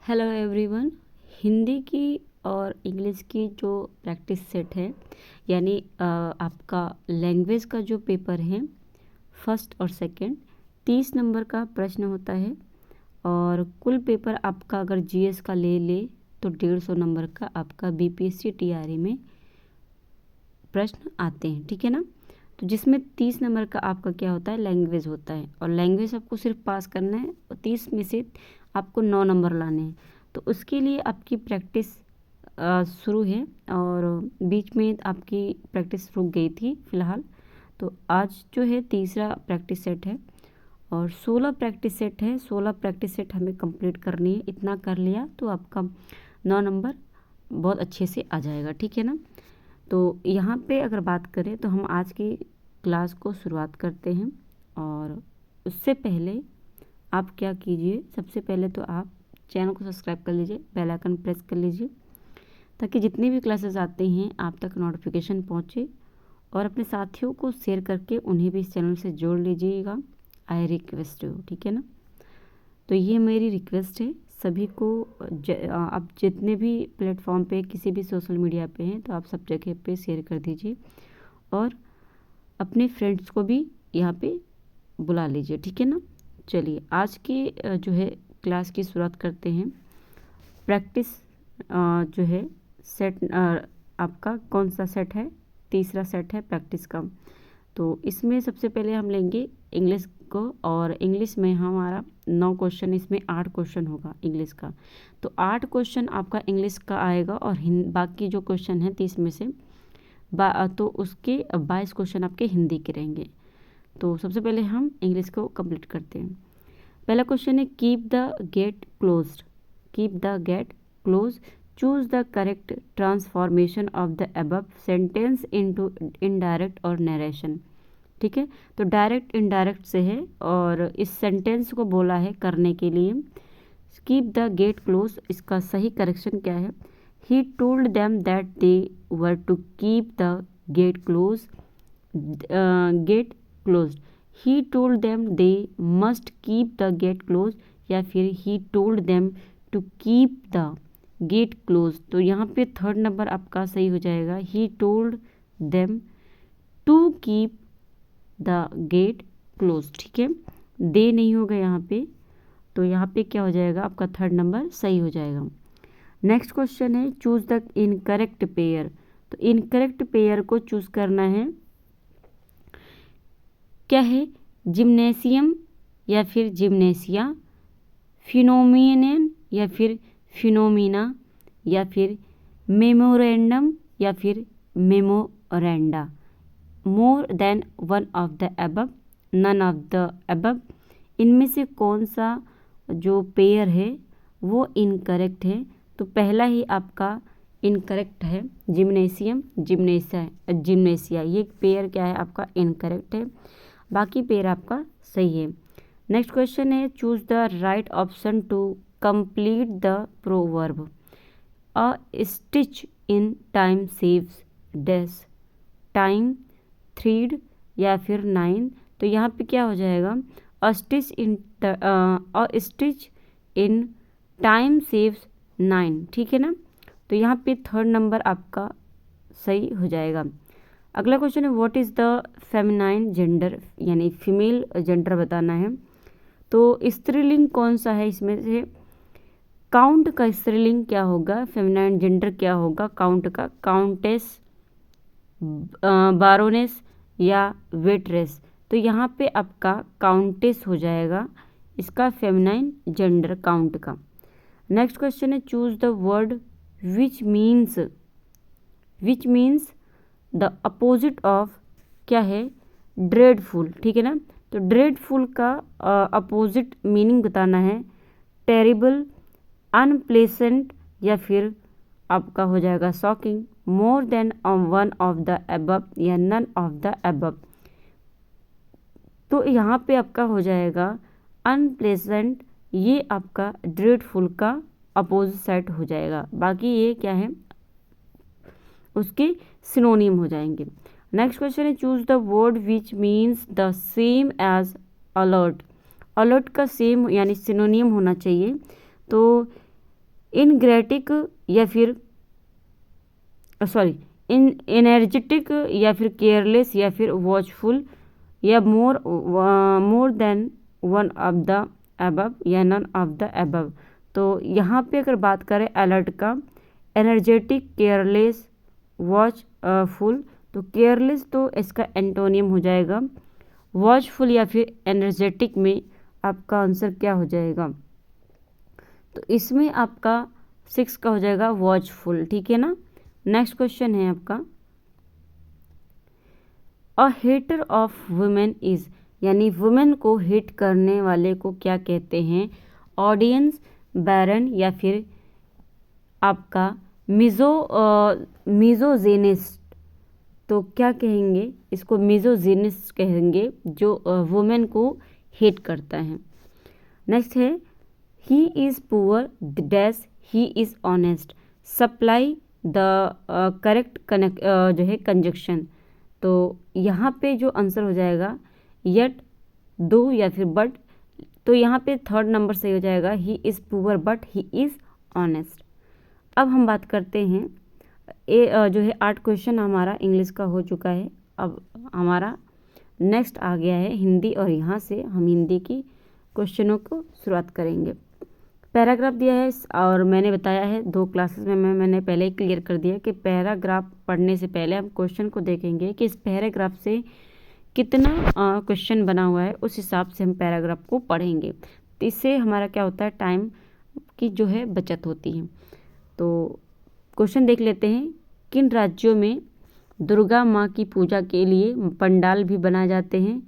Hello everyone. Hindi की और English की जो प्रैक्टिस सेट है, यानी आपका लैंग्वेज का जो पेपर है फर्स्ट और सेकंड, 30 नंबर का प्रश्न होता है। और कुल पेपर आपका अगर जीएस का ले तो 150 नंबर का आपका बीपीएससी टीआरई में प्रश्न आते हैं, ठीक है ना। तो जिसमें 30 नंबर का आपका क्या होता है, लैंग्वेज होता है। और लैंग्वेज आपको सिर्फ पास करना है और 30 में से आपको 9 नंबर लाने हैं। तो उसके लिए आपकी प्रैक्टिस शुरू है और बीच में आपकी प्रैक्टिस रुक गई थी फ़िलहाल। तो आज जो है तीसरा प्रैक्टिस सेट है और 16 प्रैक्टिस सेट है। 16 प्रैक्टिस सेट हमें कंप्लीट करनी है। इतना कर लिया तो आपका 9 नंबर बहुत अच्छे से आ जाएगा, ठीक है ना। तो यहाँ पे अगर बात करें तो हम आज की क्लास को शुरुआत करते हैं। और उससे पहले आप क्या कीजिए, सबसे पहले तो आप चैनल को सब्सक्राइब कर लीजिए, बेल आइकन प्रेस कर लीजिए ताकि जितनी भी क्लासेस आते हैं आप तक नोटिफिकेशन पहुँचे। और अपने साथियों को शेयर करके उन्हें भी इस चैनल से जोड़ लीजिएगा। आई रिक्वेस्ट यू, ठीक है ना। तो ये मेरी रिक्वेस्ट है सभी को। आप जितने भी प्लेटफॉर्म पे, किसी भी सोशल मीडिया पे हैं, तो आप सब जगह पे शेयर कर दीजिए और अपने फ्रेंड्स को भी यहाँ पे बुला लीजिए, ठीक है ना। चलिए आज की जो है क्लास की शुरुआत करते हैं। प्रैक्टिस जो है सेट आपका कौन सा सेट है, तीसरा सेट है प्रैक्टिस का। तो इसमें सबसे पहले हम लेंगे इंग्लिश को। और इंग्लिश में हमारा 9 क्वेश्चन, इसमें 8 क्वेश्चन होगा इंग्लिश का। तो 8 क्वेश्चन आपका इंग्लिश का आएगा और बाकी जो क्वेश्चन है 30 में से तो उसके 22 क्वेश्चन आपके हिंदी के रहेंगे। तो सबसे पहले हम इंग्लिश को कंप्लीट करते हैं। पहला क्वेश्चन है keep the gate closed. Keep the gate close, choose the correct transformation of the above sentence into indirect और नरेशन। ठीक है, तो डायरेक्ट इनडायरेक्ट से है और इस सेंटेंस को बोला है करने के लिए कीप द गेट क्लोज। इसका सही करेक्शन क्या है, he told them that they were to keep the gate close. Gate closed, he told them they must keep the gate close, या फिर he told them to keep the gate close. तो यहाँ पे third number आपका सही हो जाएगा, he told them to keep the gate close, ठीक है। दे नहीं होगा यहाँ पे, तो यहाँ पे क्या हो जाएगा, आपका थर्ड नंबर सही हो जाएगा। नेक्स्ट क्वेश्चन है चूज द इनकरेक्ट पेयर। तो इनकरेक्ट पेयर को चूज करना है, क्या है, जिम्नेशियम या फिर जिम्नेशिया, फिनोमिनन या फिर फिनोमिना, या फिर मेमोरेंडम या फिर memoranda. More than one of the above, none of the above. इनमें से कौन सा जो पेयर है वो इनकरेक्ट है। तो पहला ही आपका इनकरेक्ट है, जिम्नेशियम जिम्नेशिया, ये पेयर क्या है आपका इनकरेक्ट है। बाकी पेयर आपका सही है। नेक्स्ट क्वेश्चन है choose the right option to complete the proverb. A stitch in time saves dash time, thread या फिर 9। तो यहाँ पे क्या हो जाएगा, a stitch in time saves 9, ठीक है ना। तो यहाँ पे थर्ड नंबर आपका सही हो जाएगा। अगला क्वेश्चन है what is the feminine gender, यानी फीमेल जेंडर बताना है। तो स्त्रीलिंग कौन सा है इसमें से, काउंट का स्त्रीलिंग क्या होगा, फेमिनाइन जेंडर क्या होगा काउंट का, काउंटेस, बारोनेस या वेट्रेस। तो यहाँ पे आपका काउंटेस हो जाएगा इसका फेमिनाइन जेंडर काउंट का। नेक्स्ट क्वेश्चन है choose the word which means the opposite of, क्या है, ड्रेडफुल, ठीक है ना। तो ड्रेडफुल का अपोजिट मीनिंग बताना है, टेरिबल, अनप्लेसेंट या फिर आपका हो जाएगा shocking, more than one of the above या नन ऑफ द अबव। तो यहाँ पे आपका हो जाएगा अनप्लेसेंट, ये आपका ड्रेडफुल का अपोजिट साइड हो जाएगा। बाकी ये क्या है, उसके सिनोनिम हो जाएंगे। नेक्स्ट क्वेश्चन है choose the word which means the same as alert. Alert का सेम यानी सिनोनिम होना चाहिए। तो इनग्रेटिक या फिर एनर्जेटिक या फिर केयरलेस या फिर वॉचफुल या मोर than one of the above या नन ऑफ द अबव। तो यहाँ पे अगर बात करें अलर्ट का, एनर्जेटिक, केयरलेस, वॉचफुल, तो केयरलेस तो इसका एंटोनियम हो जाएगा। वॉचफुल या फिर एनर्जेटिक में आपका आंसर क्या हो जाएगा? तो इसमें आपका 6 का हो जाएगा वॉचफुल, ठीक है ना। नेक्स्ट क्वेश्चन है आपका, a hater of women is, यानी वुमेन को हिट करने वाले को क्या कहते हैं? ऑडियंस, बैरन या फिर आपका मिजोजेनिस्ट। तो क्या कहेंगे इसको? मिजोजेनिस्ट कहेंगे, जो वुमेन को हेट करता है। नेक्स्ट है, he is poor dash he is honest, supply the correct connect जो है कंजक्शन। तो यहाँ पे जो आंसर हो जाएगा यट, दो या फिर बट। तो यहाँ पे थर्ड नंबर सही हो जाएगा, he is poor but he is honest. अब हम बात करते हैं जो है 8 क्वेश्चन हमारा इंग्लिश का हो चुका है। अब हमारा नेक्स्ट आ गया है हिंदी, और यहाँ से हम हिंदी की क्वेश्चनों को शुरुआत करेंगे। पैराग्राफ दिया है और मैंने बताया है 2 क्लासेस में मैंने पहले ही क्लियर कर दिया कि पैराग्राफ पढ़ने से पहले हम क्वेश्चन को देखेंगे कि इस पैराग्राफ से कितना क्वेश्चन बना हुआ है, उस हिसाब से हम पैराग्राफ को पढ़ेंगे। तो इससे हमारा क्या होता है, टाइम की जो है बचत होती है। तो क्वेश्चन देख लेते हैं, किन राज्यों में दुर्गा माँ की पूजा के लिए पंडाल भी बनाए जाते हैं?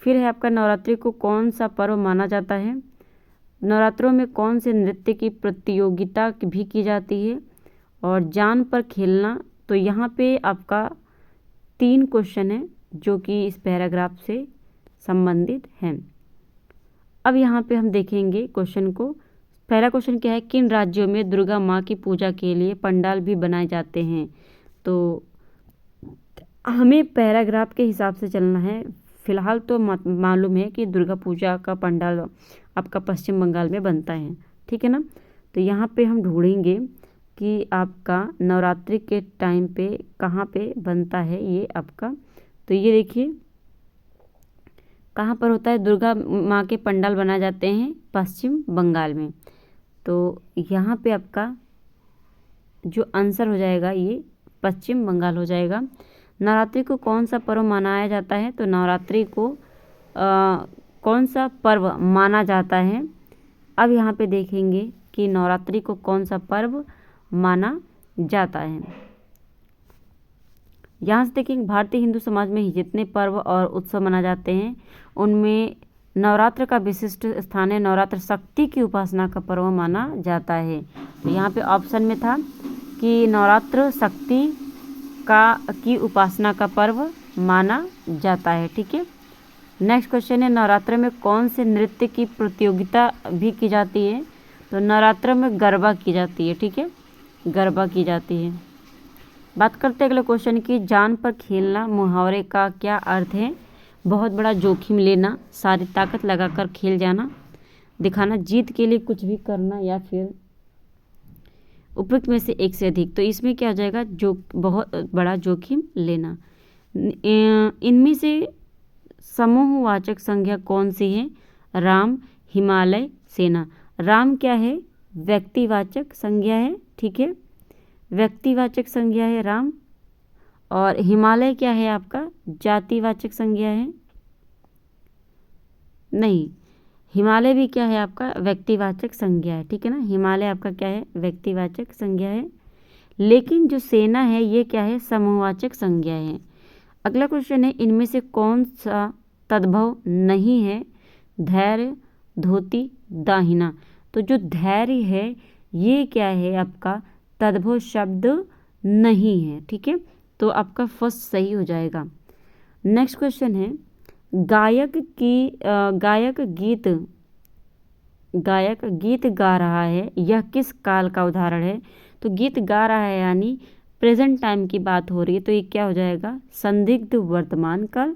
फिर है आपका, नवरात्रि को कौन सा पर्व माना जाता है? नवरात्रों में कौन से नृत्य की प्रतियोगिता भी की जाती है? और जान पर खेलना। तो यहाँ पे आपका 3 क्वेश्चन है जो कि इस पैराग्राफ से संबंधित हैं। अब यहाँ पे हम देखेंगे क्वेश्चन को। पहला क्वेश्चन क्या है, किन राज्यों में दुर्गा माँ की पूजा के लिए पंडाल भी बनाए जाते हैं? तो हमें पैराग्राफ के हिसाब से चलना है। फिलहाल तो मालूम है कि दुर्गा पूजा का पंडाल आपका पश्चिम बंगाल में बनता है, ठीक है ना। तो यहाँ पे हम ढूंढेंगे कि आपका नवरात्रि के टाइम पे कहाँ पे बनता है ये आपका। तो ये देखिए कहाँ पर होता है, दुर्गा माँ के पंडाल बनाए जाते हैं पश्चिम बंगाल में। तो यहाँ पे आपका जो आंसर हो जाएगा ये पश्चिम बंगाल हो जाएगा। नवरात्रि को कौन सा पर्व मनाया जाता है? तो नवरात्रि को कौन सा पर्व माना जाता है? अब यहाँ पे देखेंगे कि नवरात्रि को कौन सा पर्व माना जाता है। यहाँ से देखेंगे, भारतीय हिंदू समाज में जितने पर्व और उत्सव मनाए जाते हैं उनमें नवरात्र का विशिष्ट स्थान है। नवरात्र शक्ति की उपासना का पर्व माना जाता है। तो यहाँ पे ऑप्शन में था कि नवरात्र शक्ति की उपासना का पर्व माना जाता है, ठीक है। नेक्स्ट क्वेश्चन है, नवरात्र में कौन से नृत्य की प्रतियोगिता भी की जाती है? तो नवरात्र में गरबा की जाती है, ठीक है, गरबा की जाती है। बात करते हैं अगले क्वेश्चन की, जान पर खेलना मुहावरे का क्या अर्थ है? बहुत बड़ा जोखिम लेना, सारी ताकत लगाकर खेल जाना, दिखाना, जीत के लिए कुछ भी करना, या फिर उपयुक्त में से एक से अधिक। तो इसमें क्या हो जाएगा, जो बहुत बड़ा जोखिम लेना। इनमें से समूहवाचक संज्ञा कौन सी है? राम, हिमालय, सेना। राम क्या है? व्यक्तिवाचक संज्ञा है, ठीक है, व्यक्तिवाचक संज्ञा है राम। और हिमालय क्या है आपका? जातिवाचक संज्ञा है। नहीं, हिमालय भी क्या है आपका? व्यक्तिवाचक संज्ञा है, ठीक है ना। हिमालय आपका क्या है? व्यक्तिवाचक संज्ञा है। लेकिन जो सेना है ये क्या है? समूहवाचक संज्ञा है। अगला क्वेश्चन है, इनमें से कौन सा तद्भव नहीं है? धैर्य, धोती, दाहिना। तो जो धैर्य है ये क्या है आपका? तद्भव शब्द नहीं है, ठीक है। तो आपका फर्स्ट सही हो जाएगा। नेक्स्ट क्वेश्चन है, गायक गीत गा रहा है, यह किस काल का उदाहरण है? तो गीत गा रहा है यानी प्रेजेंट टाइम की बात हो रही है, तो ये क्या हो जाएगा? संदिग्ध वर्तमान काल,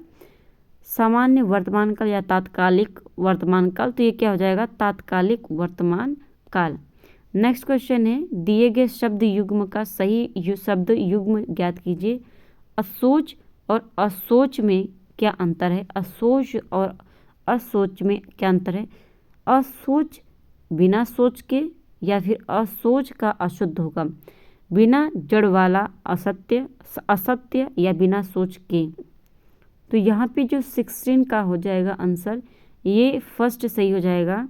सामान्य वर्तमान काल या तात्कालिक वर्तमान काल। तो ये क्या हो जाएगा? तात्कालिक वर्तमान काल। नेक्स्ट क्वेश्चन है, दिए गए शब्द युग्म का सही शब्द युग्म ज्ञात कीजिए। असोच और असोच में क्या अंतर है? असोच और असोच में क्या अंतर है? असोच बिना सोच के या फिर असोच का अशुद्ध होगा। बिना जड़ वाला असत्य, असत्य या बिना सोच के। तो यहाँ पे जो 16 का हो जाएगा आंसर, ये फर्स्ट सही हो जाएगा।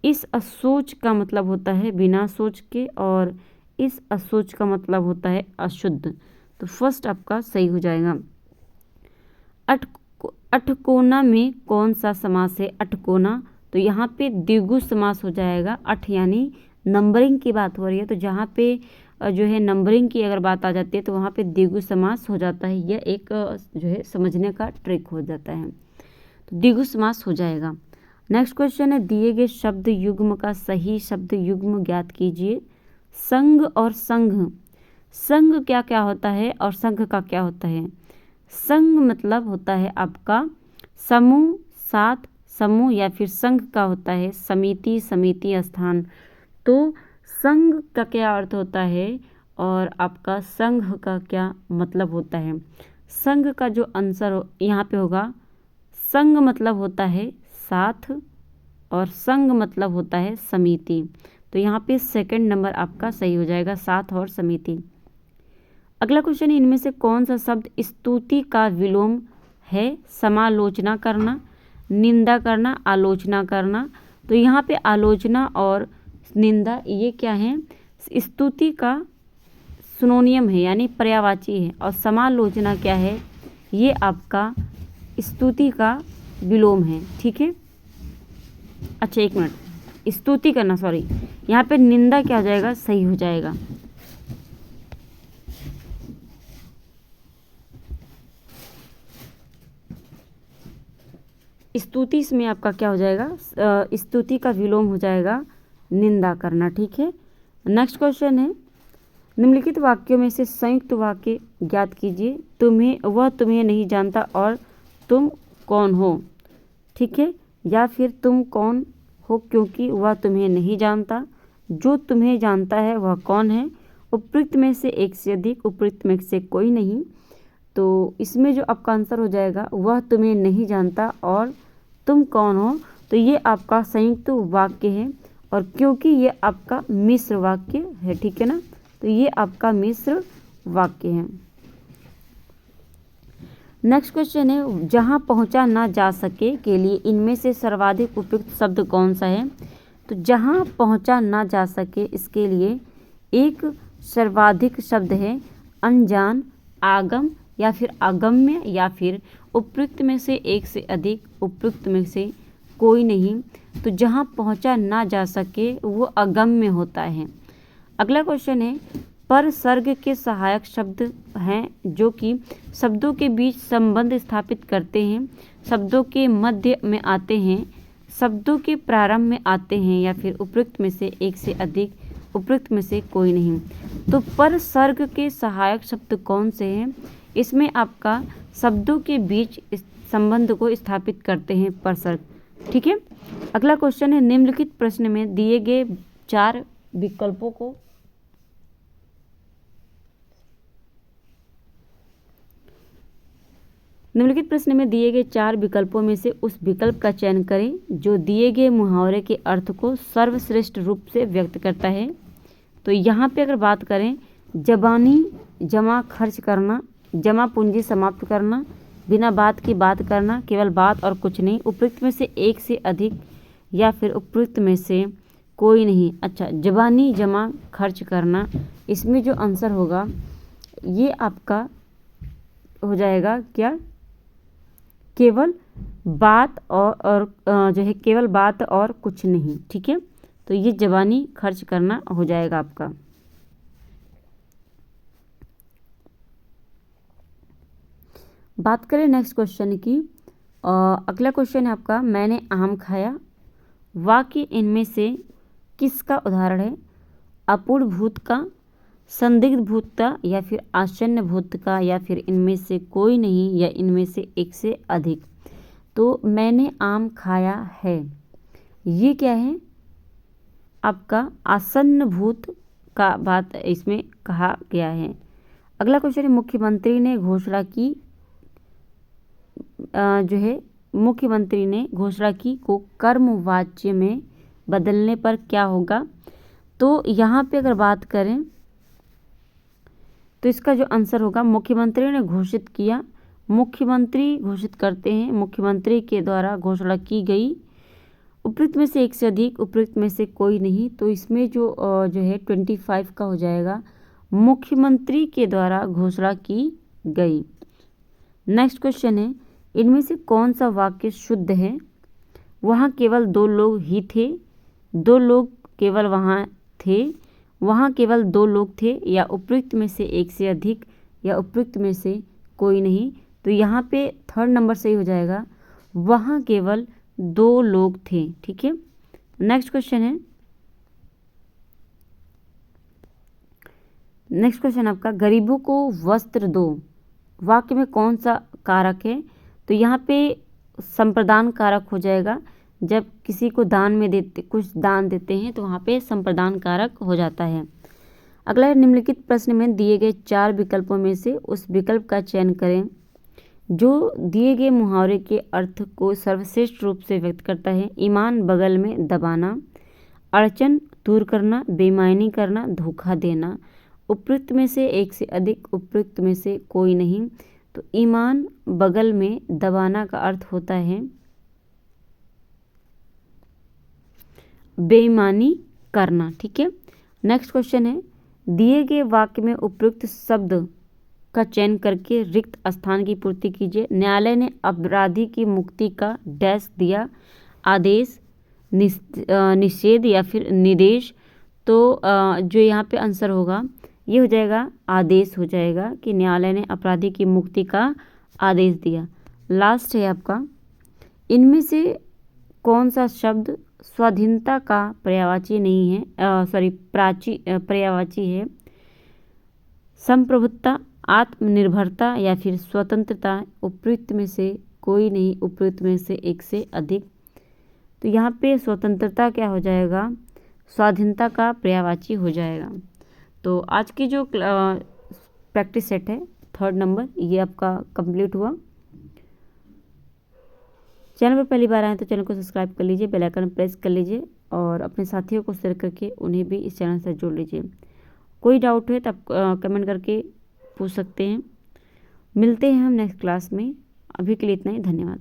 इस असोच का मतलब होता है बिना सोच के और इस असोच का मतलब होता है अशुद्ध। तो फर्स्ट आपका सही हो जाएगा। अठकोना में कौन सा समास है? अठकोना, तो यहाँ पे द्विगु समास हो जाएगा। अठ यानी नंबरिंग की बात हो रही है, तो जहाँ पे जो है नंबरिंग की अगर बात आ जाती है तो वहाँ पे द्विगु समास हो जाता है। यह एक जो है समझने का ट्रिक हो जाता है, तो द्विगु समास हो जाएगा। नेक्स्ट क्वेश्चन है, दिए गए शब्द युग्म का सही शब्द युग्म ज्ञात कीजिए। संघ और संघ, संघ क्या क्या होता है और संघ का क्या होता है? संघ मतलब होता है आपका समूह, साथ, समूह, या फिर संघ का होता है समिति, समिति, स्थान। तो संघ का क्या अर्थ होता है और आपका संघ का क्या मतलब होता है? संघ का जो आंसर यहाँ पे होगा, संघ मतलब होता है साथ और संघ मतलब होता है समिति। तो यहाँ पे सेकंड नंबर आपका सही हो जाएगा, साथ और समिति। अगला क्वेश्चन है, इनमें से कौन सा शब्द स्तुति का विलोम है? समालोचना करना, निंदा करना, आलोचना करना। तो यहाँ पे आलोचना और निंदा ये क्या है? स्तुति का सिनोनियम है यानी पर्यायवाची है, और समालोचना क्या है? ये आपका स्तुति का विलोम है। ठीक है, अच्छा एक मिनट, स्तुति करना, सॉरी, यहाँ पे निंदा क्या हो जाएगा? सही हो जाएगा। स्तुति इसमें आपका क्या हो जाएगा? स्तुति का विलोम हो जाएगा निंदा करना। ठीक है, नेक्स्ट क्वेश्चन है, निम्नलिखित वाक्यों में से संयुक्त वाक्य ज्ञात कीजिए। वह तुम्हें नहीं जानता और तुम कौन हो। ठीक है, या फिर तुम कौन हो क्योंकि वह तुम्हें नहीं जानता। जो तुम्हें जानता है वह कौन है? उपयुक्त में से एक से अधिक, उपयुक्त में से कोई नहीं। तो इसमें जो आपका आंसर हो जाएगा, वह तुम्हें नहीं जानता और तुम कौन हो, तो ये आपका संयुक्त वाक्य है, और क्योंकि ये आपका मिश्र वाक्य है। ठीक है ना, तो ये आपका मिश्र वाक्य है। नेक्स्ट क्वेश्चन है, जहां पहुंचा ना जा सके के लिए इनमें से सर्वाधिक उपयुक्त शब्द कौन सा है? तो जहां पहुंचा ना जा सके, इसके लिए एक सर्वाधिक शब्द है अनजान, आगम, या फिर अगम्य, या फिर उपयुक्त में से एक से अधिक, उपयुक्त में से कोई नहीं। तो जहां पहुंचा ना जा सके वो अगम्य होता है। अगला क्वेश्चन है, पर सर्ग के सहायक शब्द हैं जो कि शब्दों के बीच संबंध स्थापित करते हैं, शब्दों के मध्य में आते हैं, शब्दों के प्रारंभ में आते हैं, या फिर उपयुक्त में से एक से अधिक, उपयुक्त में से कोई नहीं। तो पर सर्ग के सहायक शब्द कौन से हैं? इसमें आपका शब्दों के बीच संबंध को स्थापित करते हैं पर सर्ग। ठीक है, अगला क्वेश्चन है, निम्नलिखित प्रश्न में दिए गए 4 विकल्पों को निम्नलिखित प्रश्न में दिए गए 4 विकल्पों में से उस विकल्प का चयन करें जो दिए गए मुहावरे के अर्थ को सर्वश्रेष्ठ रूप से व्यक्त करता है। तो यहाँ पे अगर बात करें, जबानी जमा खर्च करना, जमा पूंजी समाप्त करना, बिना बात की बात करना, केवल बात और कुछ नहीं, उपयुक्त में से एक से अधिक, या फिर उपयुक्त में से कोई नहीं। अच्छा, जबानी जमा खर्च करना, इसमें जो आंसर होगा ये आपका हो जाएगा क्या? केवल बात और जो है केवल बात और कुछ नहीं। ठीक है, तो ये जबानी खर्च करना हो जाएगा आपका। बात करें नेक्स्ट क्वेश्चन की, अगला क्वेश्चन है आपका, मैंने आम खाया। वाक्य इनमें से किसका उदाहरण है? अपूर्ण भूत का, संदिग्ध भूत का, या फिर आसन्न भूत का, या फिर इनमें से कोई नहीं, या इनमें से एक से अधिक। तो मैंने आम खाया है, ये क्या है? आपका आसन्न भूत का बात इसमें कहा गया है। अगला क्वेश्चन है, मुख्यमंत्री ने घोषणा की जो है मुख्यमंत्री ने घोषणा की को कर्मवाच्य में बदलने पर क्या होगा। तो यहाँ पे अगर बात करें तो इसका जो आंसर होगा, मुख्यमंत्री ने घोषित किया, मुख्यमंत्री घोषित करते हैं, मुख्यमंत्री के द्वारा घोषणा की गई, उपयुक्त में से एक से अधिक, उपयुक्त में से कोई नहीं। तो इसमें जो है 25 का हो जाएगा, मुख्यमंत्री के द्वारा घोषणा की गई। नेक्स्ट क्वेश्चन है, इनमें से कौन सा वाक्य शुद्ध है। वहाँ केवल 2 लोग ही थे, 2 लोग केवल वहाँ थे, वहाँ केवल 2 लोग थे, या उपयुक्त में से एक से अधिक, या उपयुक्त में से कोई नहीं। तो यहाँ पे 3rd नंबर सही हो जाएगा, वहाँ केवल 2 लोग थे। ठीक है। नेक्स्ट क्वेश्चन है, नेक्स्ट क्वेश्चन आपका, गरीबों को वस्त्र दो, वाक्य में कौन सा कारक है। तो यहाँ पे संप्रदान कारक हो जाएगा, जब किसी को दान में देते, कुछ दान देते हैं तो वहाँ पे संप्रदान कारक हो जाता है। अगला है, निम्नलिखित प्रश्न में दिए गए 4 विकल्पों में से उस विकल्प का चयन करें जो दिए गए मुहावरे के अर्थ को सर्वश्रेष्ठ रूप से व्यक्त करता है। ईमान बगल में दबाना, अड़चन दूर करना, बेईमानी करना, धोखा देना। उपयुक्त में से एक से अधिक, उपयुक्त में से कोई नहीं। तो ईमान बगल में दबाना का अर्थ होता है बेईमानी करना। ठीक है। नेक्स्ट क्वेश्चन है, दिए गए वाक्य में उपयुक्त शब्द का चयन करके रिक्त स्थान की पूर्ति कीजिए। न्यायालय ने अपराधी की मुक्ति का डैश दिया, आदेश, निषेध या फिर निर्देश। तो जो यहाँ पे आंसर होगा ये हो जाएगा आदेश, हो जाएगा कि न्यायालय ने अपराधी की मुक्ति का आदेश दिया। लास्ट है आपका, इनमें से कौन सा शब्द स्वाधीनता का पर्यायवाची नहीं है, पर्यायवाची है। संप्रभुता, आत्मनिर्भरता या फिर स्वतंत्रता। उपयुक्त में से कोई नहीं, उपयुक्त में से एक से अधिक। तो यहाँ पे स्वतंत्रता क्या हो जाएगा, स्वाधीनता का पर्यायवाची हो जाएगा। तो आज की जो प्रैक्टिस सेट है 3rd नंबर, ये आपका कंप्लीट हुआ। चैनल पर पहली बार आए तो चैनल को सब्सक्राइब कर लीजिए, बेल आइकन प्रेस कर लीजिए और अपने साथियों को शेयर करके उन्हें भी इस चैनल से जोड़ लीजिए। कोई डाउट है तो आप कमेंट करके पूछ सकते हैं। मिलते हैं हम नेक्स्ट क्लास में। अभी के लिए इतना ही, धन्यवाद।